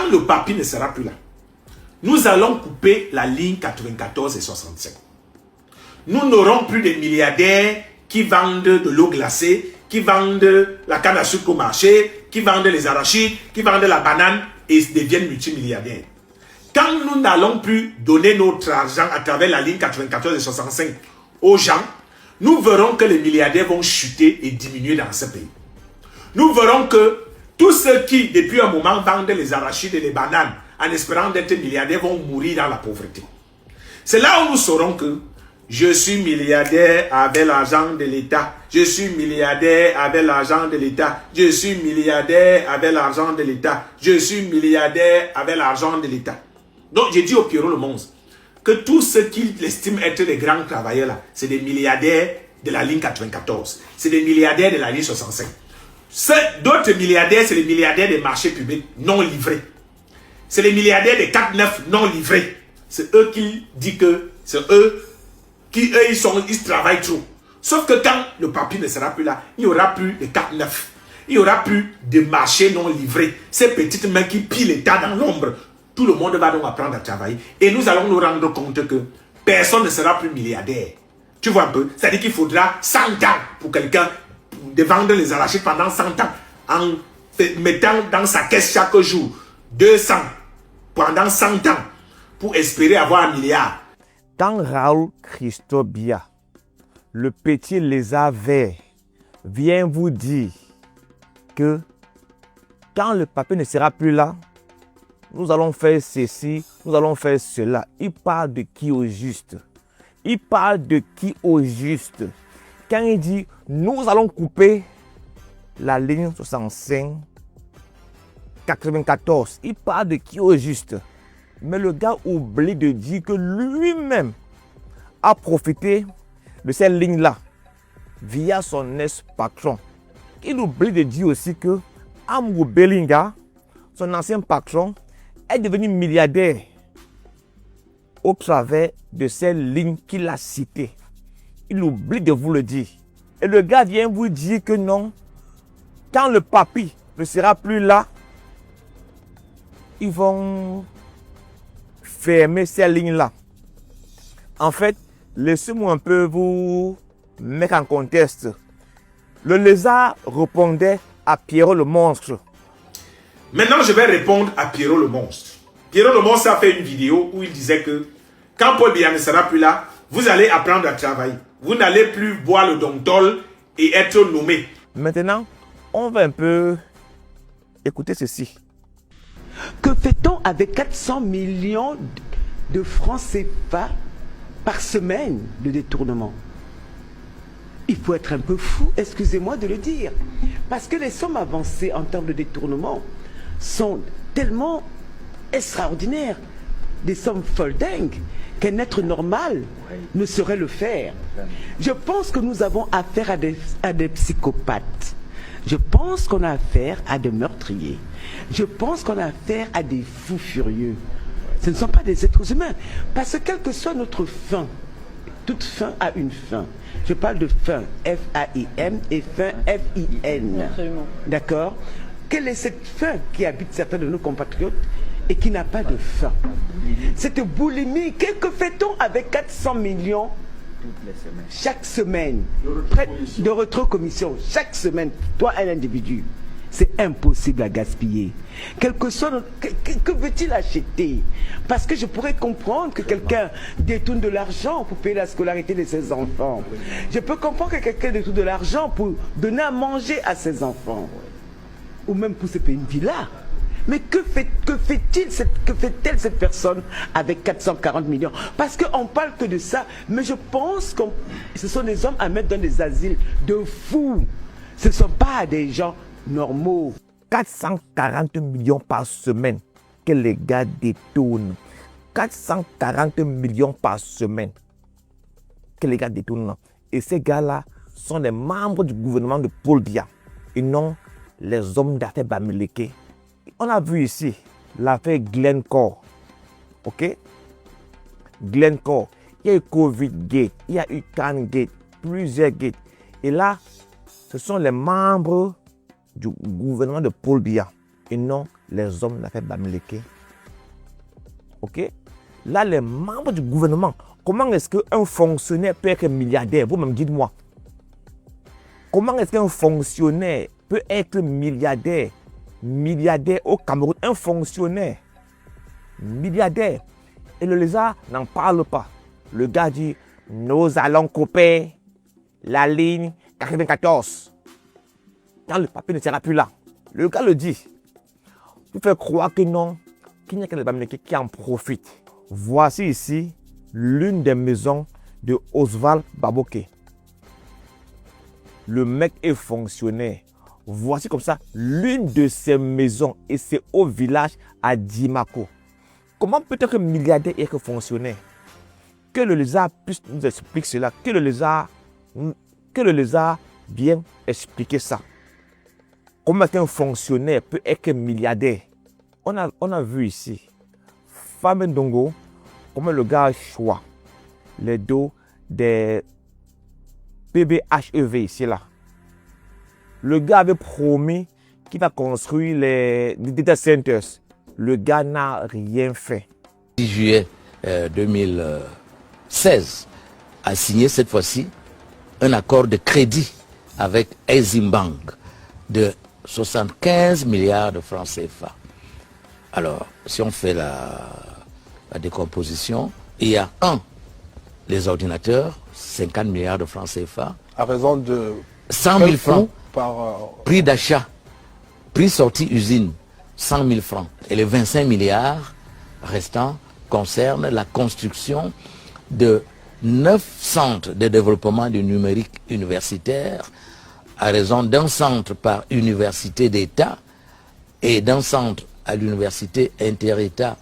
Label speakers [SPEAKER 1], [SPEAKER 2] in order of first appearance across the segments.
[SPEAKER 1] quand le papy ne sera plus là, nous allons couper la ligne 94 et 65. Nous n'aurons plus de milliardaires qui vendent de l'eau glacée, qui vendent la canne à sucre au marché, qui vendent les arachides, qui vendent la banane et deviennent multimilliardaires. Quand nous n'allons plus donner notre argent à travers la ligne 94 et 65 aux gens, nous verrons que les milliardaires vont chuter et diminuer dans ce pays. Nous verrons que tous ceux qui, depuis un moment, vendent les arachides et les bananes en espérant d'être milliardaires vont mourir dans la pauvreté. C'est là où nous saurons que je suis milliardaire avec l'argent de l'État. Je suis milliardaire avec l'argent de l'État. Je suis milliardaire avec l'argent de l'État. Je suis milliardaire avec l'argent de l'État. Donc, j'ai dit au Pierrot Le Monstre que tous ceux qui estiment être des grands travailleurs là, c'est des milliardaires de la ligne 94. C'est des milliardaires de la ligne 65. D'autres milliardaires, c'est les milliardaires des marchés publics non livrés. C'est les milliardaires des 4-9 non livrés. C'est eux qui disent que c'est eux qui, eux, ils travaillent trop. Sauf que quand le papy ne sera plus là, il n'y aura plus de 4-9. Il n'y aura plus de marchés non livrés. Ces petites mains qui pillent l'État dans l'ombre. Tout le monde va donc apprendre à travailler. Et nous allons nous rendre compte que personne ne sera plus milliardaire. Tu vois un peu? C'est-à-dire qu'il faudra 100 ans pour quelqu'un de vendre les arachides pendant 100 ans en mettant dans sa caisse chaque jour 200 pendant 100 ans pour espérer avoir 1 milliard.
[SPEAKER 2] Quand Raoul Christophe Biya, le petit lézard vert, vient vous dire que quand le papy ne sera plus là, nous allons faire ceci, nous allons faire cela. Il parle de qui au juste? Il parle de qui au juste? Quand il dit, nous allons couper la ligne 65, 94, il parle de qui au juste? Mais le gars oublie de dire que lui-même a profité de cette ligne-là via son ex-patron. Il oublie de dire aussi que Amrou Belinga, son ancien patron, est devenu milliardaire au travers de cette ligne qu'il a citée. Il oublie de vous le dire. Et le gars vient vous dire que non, quand le papy ne sera plus là, ils vont fermer ces lignes-là. En fait, laissez-moi un peu vous mettre en contexte. Le lézard répondait à Pierrot le Monstre.
[SPEAKER 1] Maintenant, je vais répondre à Pierrot le Monstre. Pierrot le Monstre a fait une vidéo où il disait que quand Paul Biya ne sera plus là, vous allez apprendre à travailler. Vous n'allez plus boire le Domptol et être nommé.
[SPEAKER 2] Maintenant, on va un peu écouter ceci.
[SPEAKER 3] Que fait-on avec 400 millions de francs CFA par semaine de détournement? Il faut être un peu fou, excusez-moi de le dire. Parce que les sommes avancées en termes de détournement sont tellement extraordinaires, des sommes folles dingues, qu'un être normal ne saurait le faire. Je pense que nous avons affaire à des psychopathes. Je pense qu'on a affaire à des meurtriers. Je pense qu'on a affaire à des fous furieux. Ce ne sont pas des êtres humains. Parce que quelle que soit notre fin, toute fin a une fin. Je parle de fin, F-A-I-M, et fin, F-I-N. D'accord? Quelle est cette fin qui habite certains de nos compatriotes et qui n'a pas de fin? Cette boulimie, que fait-on avec 400 millions chaque semaine de rétrocommission, chaque semaine, toi un individu? C'est impossible à gaspiller. Quel que soit que veut-il acheter? Parce que je pourrais comprendre que quelqu'un détourne de l'argent pour payer la scolarité de ses enfants. Je peux comprendre que quelqu'un détourne de l'argent pour donner à manger à ses enfants. Ou même pour se payer une villa. Mais que fait-elle cette personne avec 440 millions? Parce qu'on parle que de ça, mais je pense que ce sont des hommes à mettre dans des asiles de fous. Ce ne sont pas des gens normaux.
[SPEAKER 2] 440 millions par semaine que les gars détournent. 440 millions par semaine que les gars détournent. Et ces gars-là sont les membres du gouvernement de Paul Biya et non les hommes d'affaires Bamileke. On a vu ici l'affaire Glencore. Ok? Glencore. Il y a eu Covid Gate, il y a eu Can Gate, plusieurs gates. Et là, ce sont les membres du gouvernement de Paul Biya et non les hommes d'affaires Bamileke. Ok? Là, les membres du gouvernement, comment est-ce qu'un fonctionnaire peut être milliardaire? Vous-même, dites-moi. Comment est-ce qu'un fonctionnaire peut être milliardaire? Milliardaire au Cameroun, un fonctionnaire milliardaire. Et le lézard n'en parle pas. Le gars dit, nous allons couper la ligne 94. Quand le papier ne sera plus là. Le gars le dit. Vous faites croire que non, qu'il n'y a que les Bamileke qui en profitent. Voici ici l'une des maisons de Oswald Baboke. Le mec est fonctionnaire. Voici comme ça l'une de ses maisons et c'est au village à Dimako. Comment peut-être milliardaire et que fonctionnaire? Que le lézard puisse nous expliquer cela. Que le lézard vienne expliquer ça. Comment un fonctionnaire peut être milliardaire? On a vu ici, Femme Ndongo, comment le gars choisit les dos des PBHEV ici là. Le gars avait promis qu'il va construire les data centers. Le gars n'a rien fait.
[SPEAKER 4] 6 juillet 2016 a signé cette fois-ci un accord de crédit avec Exim Bank de 75 milliards de francs CFA. Alors, si on fait la décomposition, il y a les ordinateurs, 50 milliards de francs CFA.
[SPEAKER 5] À raison de
[SPEAKER 4] 100 000 francs
[SPEAKER 5] par
[SPEAKER 4] prix d'achat, prix sortie usine, 100 000 francs. Et les 25 milliards restants concernent la construction de 9 centres de développement du numérique universitaire à raison d'un centre par université d'État et d'un centre à l'université inter-État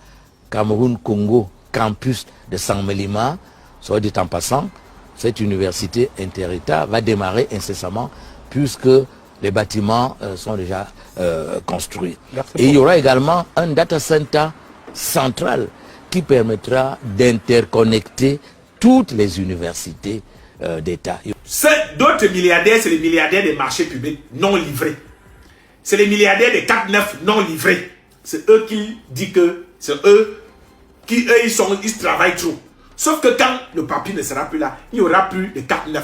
[SPEAKER 4] Cameroun-Congo, campus de Saint-Mélima. Soit dit en passant, cette université inter-État va démarrer incessamment puisque les bâtiments sont déjà construits. Et il y aura également un data center central qui permettra d'interconnecter toutes les universités d'État.
[SPEAKER 1] D'autres milliardaires, c'est les milliardaires des marchés publics non livrés. C'est les milliardaires des 4-9 non livrés. C'est eux qui disent que c'est eux qui, ils travaillent trop. Sauf que quand le papier ne sera plus là, il n'y aura plus de 4-9.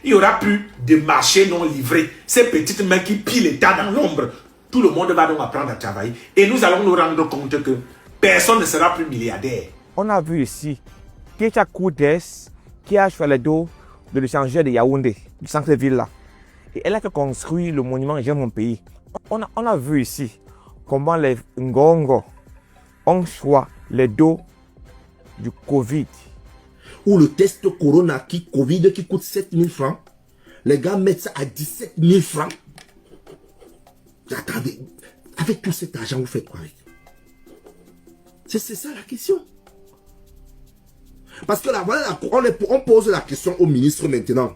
[SPEAKER 1] Il n'y aura plus de marchés non livrés. Ces petites mains qui pillent l'État dans l'ombre. Tout le monde va donc apprendre à travailler. Et nous allons nous rendre compte que personne ne sera plus milliardaire.
[SPEAKER 2] On a vu ici Kecha Koudes qui a choisi le dos de l'échangeur de Yaoundé, du centre-ville là. Et elle a fait construire le monument J'aime mon pays. On a vu ici comment les Ngongo ont choisi le dos du Covid.
[SPEAKER 6] Ou le test Corona Covid qui coûte 7 000 francs. Les gars mettent ça à 17 000 francs. Attendez, avec tout cet argent, vous faites quoi avec? C'est ça la question. Parce que là, voilà, on pose la question au ministre maintenant.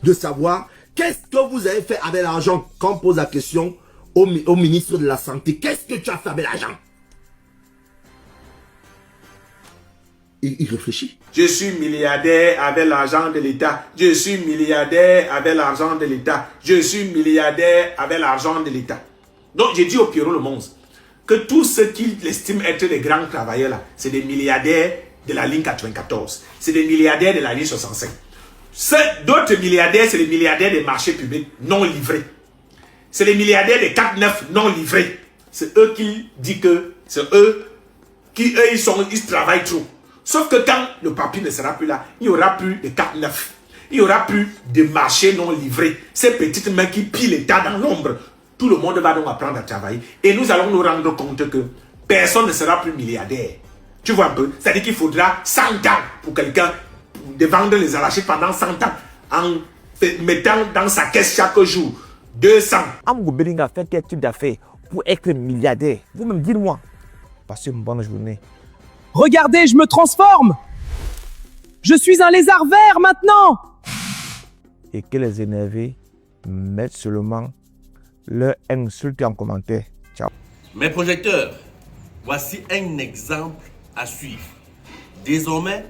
[SPEAKER 6] De savoir, qu'est-ce que vous avez fait avec l'argent? Quand on pose la question au ministre de la Santé, qu'est-ce que tu as fait avec l'argent? Il réfléchit.
[SPEAKER 1] Je suis milliardaire avec l'argent de l'État. Je suis milliardaire avec l'argent de l'État. Je suis milliardaire avec l'argent de l'État. Donc, j'ai dit au Pierrot Le Mons que tous ceux qui estiment être des grands travailleurs là, c'est des milliardaires de la ligne 94. C'est des milliardaires de la ligne 65. D'autres milliardaires, c'est les milliardaires des marchés publics non livrés. C'est les milliardaires des 4-9 non livrés. C'est eux qui disent que c'est eux qui, ils travaillent trop. Sauf que quand le papier ne sera plus là, il n'y aura plus de 4-9. Il n'y aura plus de marchés non livrés. Ces petites mains qui pillent l'État dans l'ombre. Tout le monde va donc apprendre à travailler. Et nous allons nous rendre compte que personne ne sera plus milliardaire. Tu vois un peu? C'est-à-dire qu'il faudra 100 ans pour quelqu'un de vendre les arachides pendant 100 ans en mettant dans sa caisse chaque jour 200.
[SPEAKER 2] Amgou Belinga fait quel type d'affaires pour être milliardaire? Vous-même dites-moi. Passez une bonne journée.
[SPEAKER 7] Regardez, je me transforme! Je suis un lézard vert maintenant!
[SPEAKER 2] Et que les énervés mettent seulement leur insulte en commentaire. Ciao.
[SPEAKER 8] Mes projecteurs, voici un exemple à suivre. Désormais,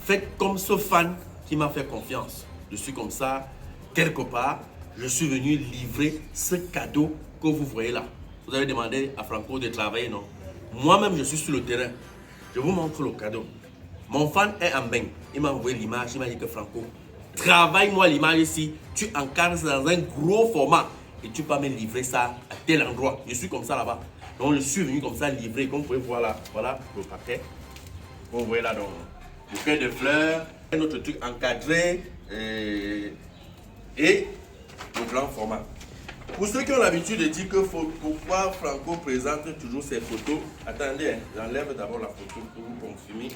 [SPEAKER 8] faites comme ce fan qui m'a fait confiance. Je suis comme ça, quelque part, je suis venu livrer ce cadeau que vous voyez là. Vous avez demandé à Franco de travailler, non? Moi-même, je suis sur le terrain. Je vous montre le cadeau. Mon fan est en bain. Il m'a envoyé l'image. Il m'a dit que Franco, travaille-moi l'image ici. Tu encadres ça dans un gros format. Et tu peux me livrer ça à tel endroit. Je suis comme ça là-bas. Donc, je suis venu comme ça livrer. Comme vous pouvez voir là. Voilà le paquet. Vous voyez là, donc, bouquet de fleurs. Un autre truc encadré. Et le grand format. Pour ceux qui ont l'habitude de dire que pourquoi Franco présente toujours ses photos, attendez, hein, j'enlève d'abord la photo pour vous confirmer que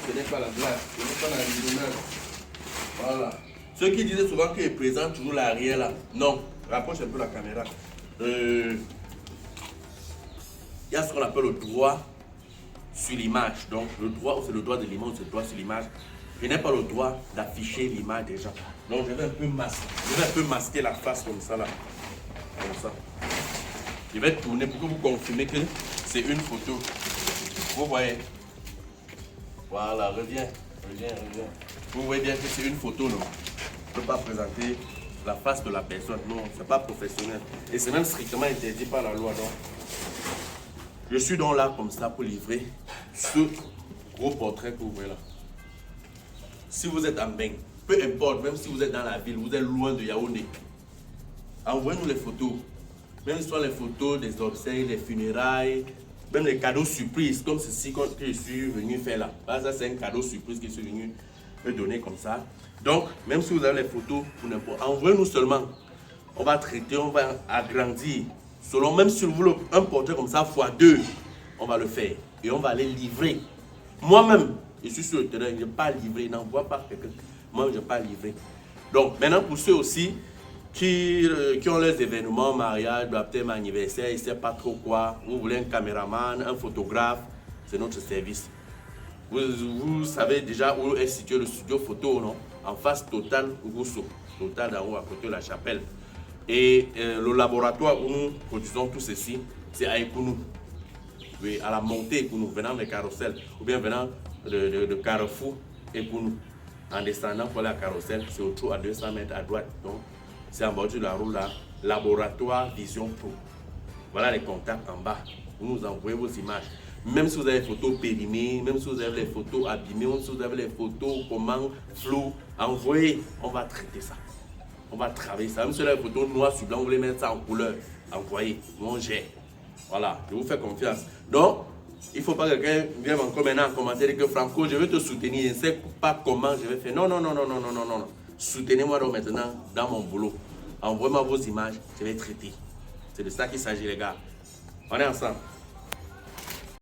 [SPEAKER 8] ce n'est pas la blague, ce n'est pas la visionnage. Voilà. Ceux qui disaient souvent qu'il présente toujours l'arrière là, non, rapproche un peu la caméra. Il y a ce qu'on appelle le droit sur l'image. Donc le droit, c'est le droit de l'image, c'est le droit sur l'image. Je n'ai pas le droit d'afficher l'image des gens. Donc je vais un peu masquer la face comme ça là. Comme ça. Je vais tourner pour que vous confirmez que c'est une photo. Vous voyez. Voilà, reviens. Vous voyez bien que c'est une photo, non? Je ne peux pas présenter la face de la personne. Non, c'est pas professionnel. Et c'est même strictement interdit par la loi. Donc, je suis donc là comme ça pour livrer ce gros portrait que vous voyez là. Si vous êtes en bain, peu importe, même si vous êtes dans la ville, vous êtes loin de Yaoundé, envoyez-nous les photos. Même si ce sont les photos des obsèques, des funérailles, même les cadeaux surprises, comme ceci que je suis venu faire là. Ça, c'est un cadeau surprise que je suis venu me donner comme ça. Donc, même si vous avez les photos, envoyez-nous seulement. On va traiter, on va agrandir. Selon, même si vous voulez un portrait comme ça, x2, on va le faire. Et on va les livrer. Moi-même, je suis sur le terrain, je n'ai pas livré, n'envoie pas quelqu'un. Moi, je n'ai pas livré. Donc, maintenant, pour ceux aussi qui ont les événements, mariage, baptême, anniversaire, ils ne savent pas trop quoi, vous voulez un caméraman, un photographe, c'est notre service. Vous savez déjà où est situé le studio photo, non? En face Total Rousseau, Total d'en haut à côté de la chapelle. Et le laboratoire où nous produisons tout ceci, c'est à Ekounou. Oui, à la montée Ekounou, venant de Carrousel, ou bien venant de Carrefour Ekounou. En descendant pour la Carrousel, c'est autour à 200 mètres à droite. Donc, c'est en bordure de la route là, laboratoire Vision Pro. Voilà les contacts en bas. Vous nous envoyez vos images. Même si vous avez les photos périmées, même si vous avez les photos abîmées, même si vous avez les photos comment floues, envoyez, on va traiter ça. On va travailler ça. Même si vous avez les photos noires sur blanc, vous voulez mettre ça en couleur, envoyez, on gère. Voilà, je vous fais confiance. Donc, il ne faut pas que quelqu'un vienne encore maintenant en commentaire et que Franco, je vais te soutenir, je ne sais pas comment je vais faire. Non. Soutenez-moi donc maintenant dans mon boulot. Envoyez-moi vos images, je vais traiter. C'est de ça qu'il s'agit, les gars. On est ensemble.